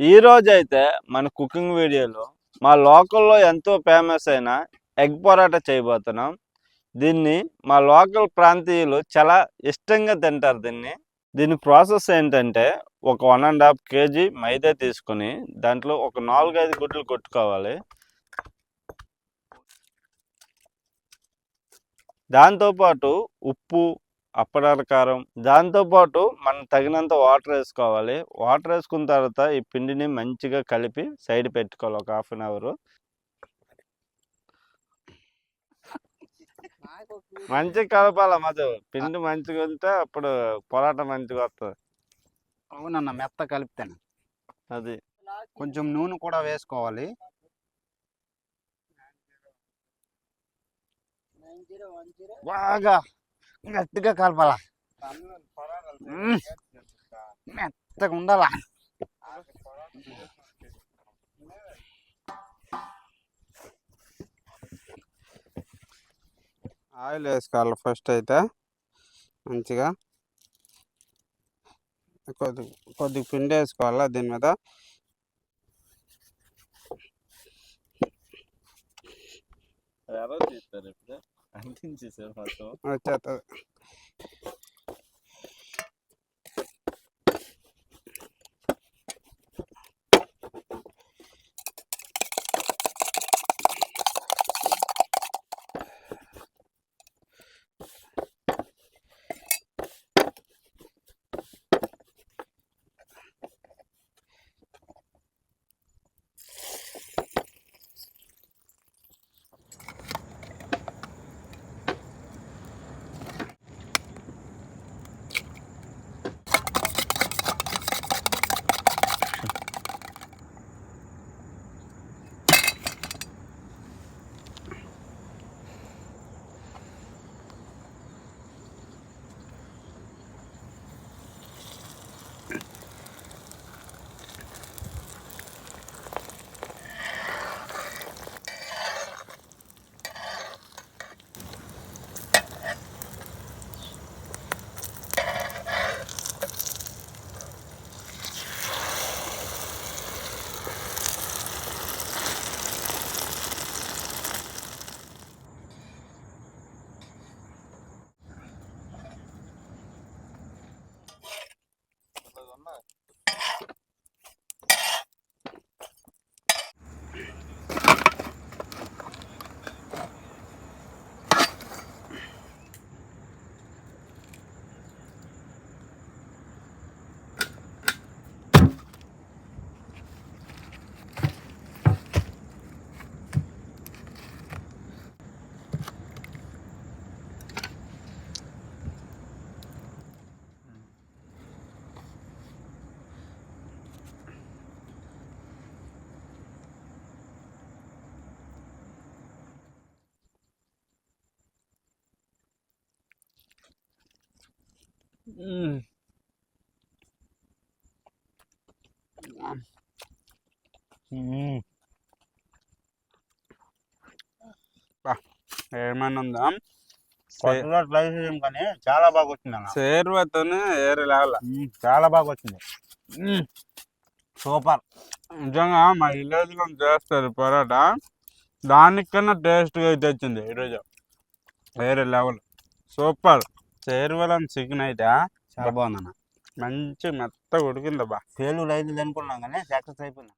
ఈరోజైతే మన కుకింగ్ వీడియోలో మా లోకల్లో ఎంతో ఫేమస్ అయిన ఎగ్ పొరాటా చేయబోతున్నాం. దీన్ని మా లోకల్ ప్రాంతీయులు చాలా ఇష్టంగా తింటారు. దీని ప్రాసెస్ ఏంటంటే ఒక 1.5 kg మైదా తీసుకొని దాంట్లో ఒక 4-5 గుడ్లు కొట్టుకోవాలి. దాంతోపాటు ఉప్పు, అప్పడాల కారం, దాంతోపాటు మనం తగినంత వాటర్ వేసుకోవాలి. వాటర్ వేసుకున్న తర్వాత ఈ పిండిని మంచిగా కలిపి సైడ్ పెట్టుకోవాలి ఒక 1/2 అవర్. మంచిగా కలపాల మధు, పిండి మంచిగా ఉంటే అప్పుడు పొరాటా మంచిగా వస్తుంది. అవునన్న, మెత్త కలుపుతాను. అది కొంచెం నూనె కూడా వేసుకోవాలి. బాగా గట్టిగా కలపాల, మెత్తగా ఉండాల. ఆయిల్ వేసుకోవాలి ఫస్ట్. అయితే మంచిగా కొద్దిగా పిండి వేసుకోవాలా దీని మీద. వచ్చేస్తుంది. ఏమైనా ఉందా? ట్రై చేసాం కానీ చాలా బాగా వచ్చింది అన్న. సేర్వతోనే ఏరే లెవెల్, చాలా బాగా వచ్చింది. సూపర్. నిజంగా మా విలేజ్లో చేస్తారు పొరాటా, దానికన్నా టేస్ట్గా అయితే వచ్చింది ఈరోజు. వేరే లెవెల్, సూపర్. సేర్వలం చికెన్ అయితే చాలా బాగుందన్న. మంచి మెత్తగా ఉడికిందబ్బా. ఫెయిల్ అయింది అనుకున్నాం కానీ సక్సెస్ అయిపోయింది.